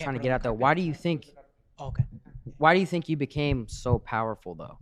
trying to get out there. Why do you think? Okay. Why do you think you became so powerful though?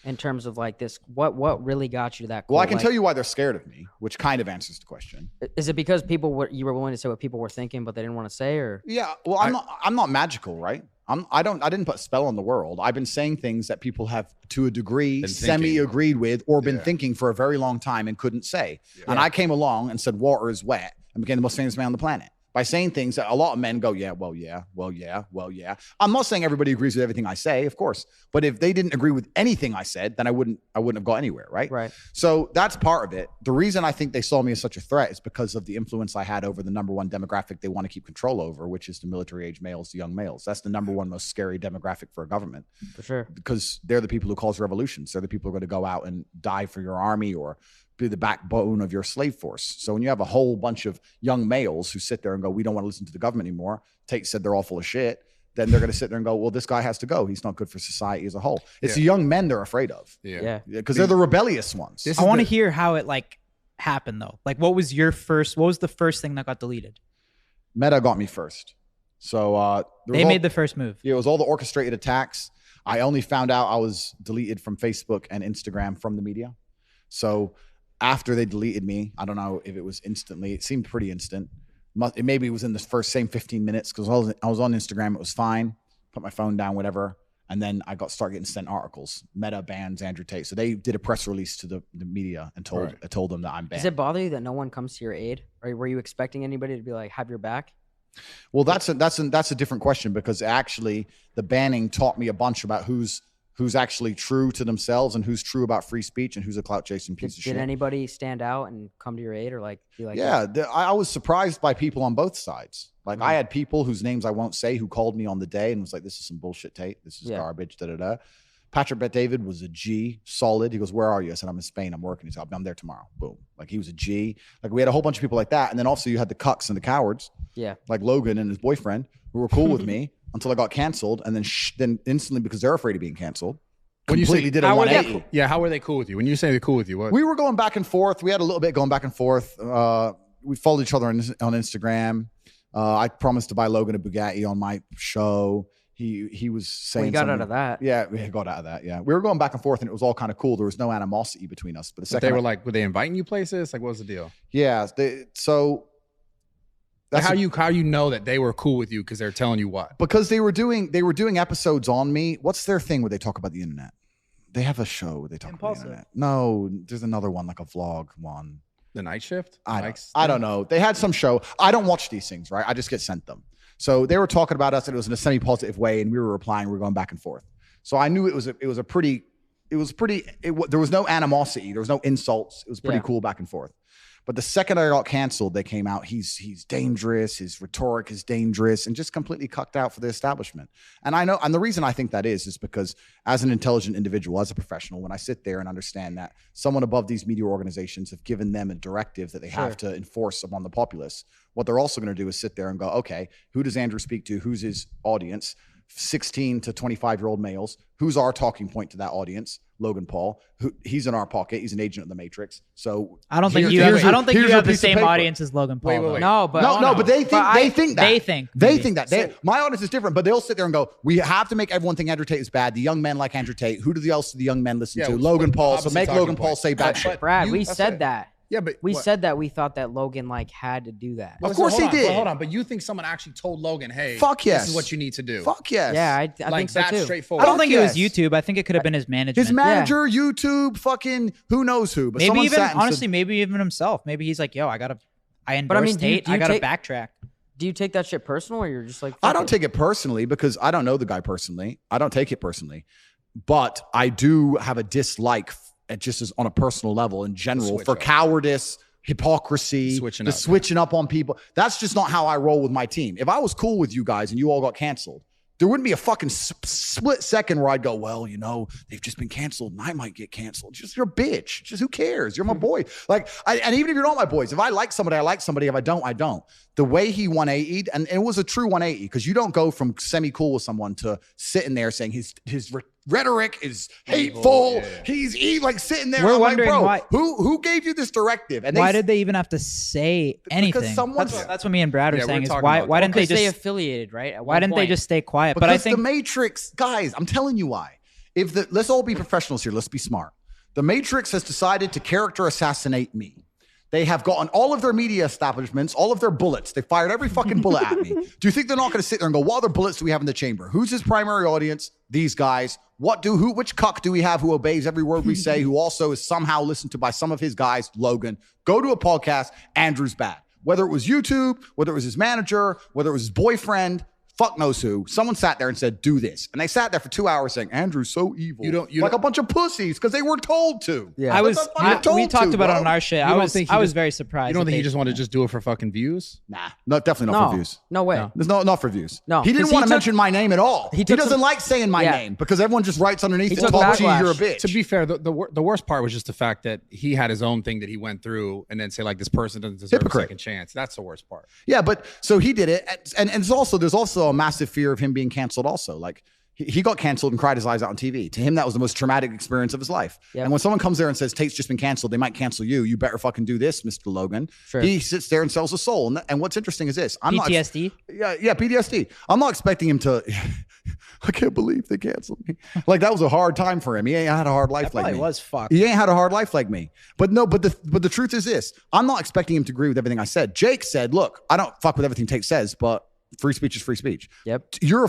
In terms of like this, what really got you to that? Well, I can tell you why they're scared of me, which kind of answers the question. Is it because you were willing to say what people were thinking, but they didn't want to say, or? Yeah, well, I'm not magical, right? I didn't put a spell on the world. I've been saying things that people have, to a degree, semi-agreed with or been thinking for a very long time and couldn't say. Yeah. And I came along and said, water is wet, and became the most famous man on the planet. By saying things that a lot of men go, yeah, well, yeah, well, yeah, well, yeah. I'm not saying everybody agrees with everything I say, of course. But if they didn't agree with anything I said, then I wouldn't have got anywhere, right? Right. So that's part of it. The reason I think they saw me as such a threat is because of the influence I had over the number one demographic they want to keep control over, which is the military-age males, the young males. That's the number one most scary demographic for a government. For sure. Because they're the people who cause revolutions. They're the people who are going to go out and die for your army or be the backbone of your slave force. So when you have a whole bunch of young males who sit there and go, we don't want to listen to the government anymore, Tate said they're all full of shit, then they're going to sit there and go, well, this guy has to go. He's not good for society as a whole. It's the young men they're afraid of. Yeah. Because they're the rebellious ones. I want to hear how it like happened though. Like what was the first thing that got deleted? Meta got me first. So they made the first move. Yeah, it was all the orchestrated attacks. I only found out I was deleted from Facebook and Instagram from the media. So after they deleted me, I don't know if it was instantly. It seemed pretty instant. Maybe it was in the first same 15 minutes because I was on Instagram. It was fine. Put my phone down, whatever. And then I started getting sent articles. Meta bans Andrew Tate. So they did a press release to the media and told them that I'm banned. Does it bother you that no one comes to your aid? Or were you expecting anybody to be like, have your back? Well, that's a different question because actually the banning taught me a bunch about who's actually true to themselves and who's true about free speech and who's a clout chasing piece of shit. Did anybody stand out and come to your aid or like be like? Yeah, I was surprised by people on both sides. Like I had people whose names I won't say who called me on the day and was like, "This is some bullshit, Tate. This is garbage." Da da da. Patrick Bet David was a G, solid. He goes, "Where are you?" I said, "I'm in Spain. I'm working." He said, "I'm there tomorrow." Boom. Like he was a G. Like we had a whole bunch of people like that, and then also you had the cucks and the cowards. Yeah. Like Logan and his boyfriend who were cool with me until I got canceled, and then instantly because they're afraid of being canceled. When you Completely did a 180. Yeah, how were they cool with you? When you say they're cool with you, what? We were going back and forth. We had a little bit going back and forth. We followed each other on Instagram. I promised to buy Logan a Bugatti on my show. He was saying we got out of that. Yeah, we got out of that. Yeah, we were going back and forth, and it was all kind of cool. There was no animosity between us. But they were like, were they inviting you places? Like, what was the deal? Yeah. So that's how you know that they were cool with you because they're telling you what? Because they were doing episodes on me. What's their thing where they talk about the internet? They have a show where they talk about the internet. No, there's another one, like a vlog one. The Night Shift? I don't know. They had some show. I don't watch these things, right? I just get sent them. So they were talking about us, and it was in a semi-positive way, and we were replying. We were going back and forth. So I knew there was no animosity. There was no insults. It was pretty cool back and forth. But the second I got canceled, they came out, he's dangerous, his rhetoric is dangerous, and just completely cucked out for the establishment. And I know, and the reason I think that is because as an intelligent individual, as a professional, when I sit there and understand that someone above these media organizations have given them a directive that they have to enforce upon the populace, what they're also going to do is sit there and go, okay, who does Andrew speak to? Who's his audience? 16 to 25-year-old males. Who's our talking point to that audience? Logan Paul. He's in our pocket. He's an agent of the Matrix. So I don't think you have the same audience as Logan Paul. Wait. No, but they think that. My audience is different, but they'll sit there and go, we have to make everyone think Andrew Tate is bad. The young men like Andrew Tate. Who else do the young men listen to? Logan Paul. So make Logan Paul say bad shit. Brad, we said that. Yeah, but we said that we thought that Logan like had to do that. Of course he did. Hold on, but you think someone actually told Logan, "Hey, fuck yes, this is what you need to do." Fuck yes. Yeah, I think so too. Straightforward. I don't think it was YouTube. I think it could have been his management. His manager, YouTube, fucking who knows who. But maybe even honestly, maybe even himself. Maybe he's like, "Yo, I endorse Tate. I gotta backtrack." Do you take that shit personal, or you're just like? I don't take it personally because I don't know the guy personally. I don't take it personally, but I do have a dislike, just as on a personal level in general, for cowardice. Hypocrisy, switching up on people. That's just not how I roll with my team. If I was cool with you guys and you all got canceled, there wouldn't be a fucking split second where I'd go, well, they've just been canceled and I might get canceled. Just you're a bitch. Just who cares? You're my boy. Like, and even if you're not my boys, if I like somebody, I like somebody. If I don't, I don't. The way he 180'd, and it was a true 180 because you don't go from semi-cool with someone to sitting there saying his rhetoric is hateful. Yeah. He's like sitting there. We're I'm like, wondering bro, why- who gave you this directive? And Why did they even have to say anything? someone's- That's what me and Brad are Yeah, we're saying is talking why about why that. didn't they Because they just affiliated, right? At why one didn't they point. just stay quiet? Because But I think the Matrix, guys, I'm telling you why. Let's all be professionals here. Let's be smart. The Matrix has decided to character assassinate me. They have gotten all of their media establishments, all of their bullets. They fired every fucking bullet at me. Do you think they're not going to sit there and go, what other bullets do we have in the chamber? Who's his primary audience? These guys. Which cuck do we have who obeys every word we say, who also is somehow listened to by some of his guys? Logan. Go to a podcast. Andrew's bad. Whether it was YouTube, whether it was his manager, whether it was his boyfriend, fuck knows who. Someone sat there and said, do this. And they sat there for 2 hours saying, Andrew's so evil. Like a bunch of pussies because they were told to. Yeah. I But was that's what you're told we talked to, about it bro. on our shit. You I don't was think he I was just- very surprised. You don't that think he they- just wanted to just do it for fucking views? Nah, definitely not for views. No way. No. There's not for views. No, he didn't 'cause want to took- mention my name at all. He took doesn't some- like saying my Yeah. name because everyone just writes underneath He it, took "Talk to you, backlash. you're a bitch." To be fair, the worst part was just the fact that he had his own thing that he went through, and then say like this person doesn't deserve Hypocrite. a second chance. That's the worst part. Yeah, but so he did it, and there's also a massive fear of him being canceled. Also, like he got canceled and cried his eyes out on TV. To him, that was the most traumatic experience of his life. Yep. And when someone comes there and says Tate's just been canceled, they might cancel you. You better fucking do this, Mr. Logan. Sure. He sits there and sells a soul. And what's interesting is this: I'm not. PTSD. Yeah, PTSD. I'm not expecting him to. I can't believe they canceled me. Like that was a hard time for him. He ain't had a hard life That like probably me. was fucked. He ain't had a hard life like me. But the truth is this: I'm not expecting him to agree with everything I said. Jake said, "Look, I don't fuck with everything Tate says, but free speech is free speech." Yep. If you're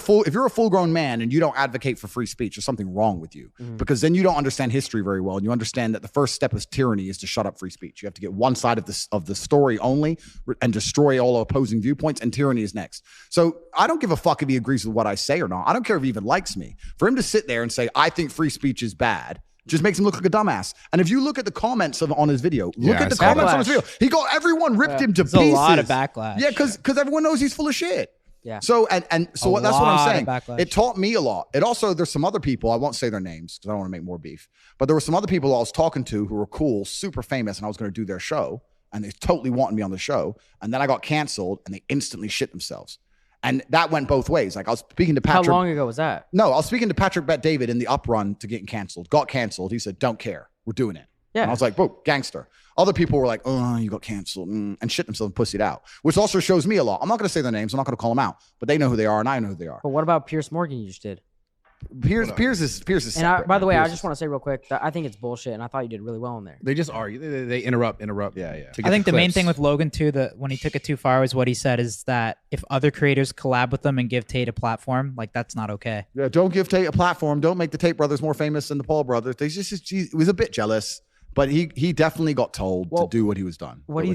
a full grown man and you don't advocate for free speech, there's something wrong with you because then you don't understand history very well, and you understand that the first step of tyranny is to shut up free speech. You have to get one side of the story only and destroy all opposing viewpoints, and tyranny is next. So I don't give a fuck if he agrees with what I say or not. I don't care if he even likes me. For him to sit there and say I think free speech is bad just makes him look like a dumbass. And if you look at the comments on his video, look at the I saw comments on his backlash. video. He got everyone ripped him to There's a pieces. lot of backlash. Yeah, because everyone knows he's full of shit. Yeah. So so A that's what I'm lot of saying. backlash. It taught me a lot. It also there's some other people, I won't say their names because I don't want to make more beef. But there were some other people I was talking to who were cool, super famous, and I was going to do their show, and they totally wanted me on the show. And then I got canceled, and they instantly shit themselves. And that went both ways. Like I was speaking to How Patrick. long ago was that? No, I was speaking to Patrick Bet David in the uprun to getting canceled. Got canceled. He said, "Don't care. We're doing it." Yeah. And I was like, "Whoa, gangster." Other people were like, "Oh, you got canceled," and shit themselves and pussied out, which also shows me a lot. I'm not going to say their names. I'm not going to call them out, but they know who they are, and I know who they are. But what about Pierce Morgan you just did? Piers is And separate, by the man. way, I Piers just is- want to say real quick that I think it's bullshit, and I thought you did really well in there. They just argue. They interrupt. Yeah. to I get think the main clips. thing with Logan too, that when he took it too far, was what he said is that if other creators collab with them and give Tate a platform, like that's not okay. Yeah, don't give Tate a platform. Don't make the Tate brothers more famous than the Paul brothers. He was a bit jealous, but he definitely got told Well, to do what he was done. What do you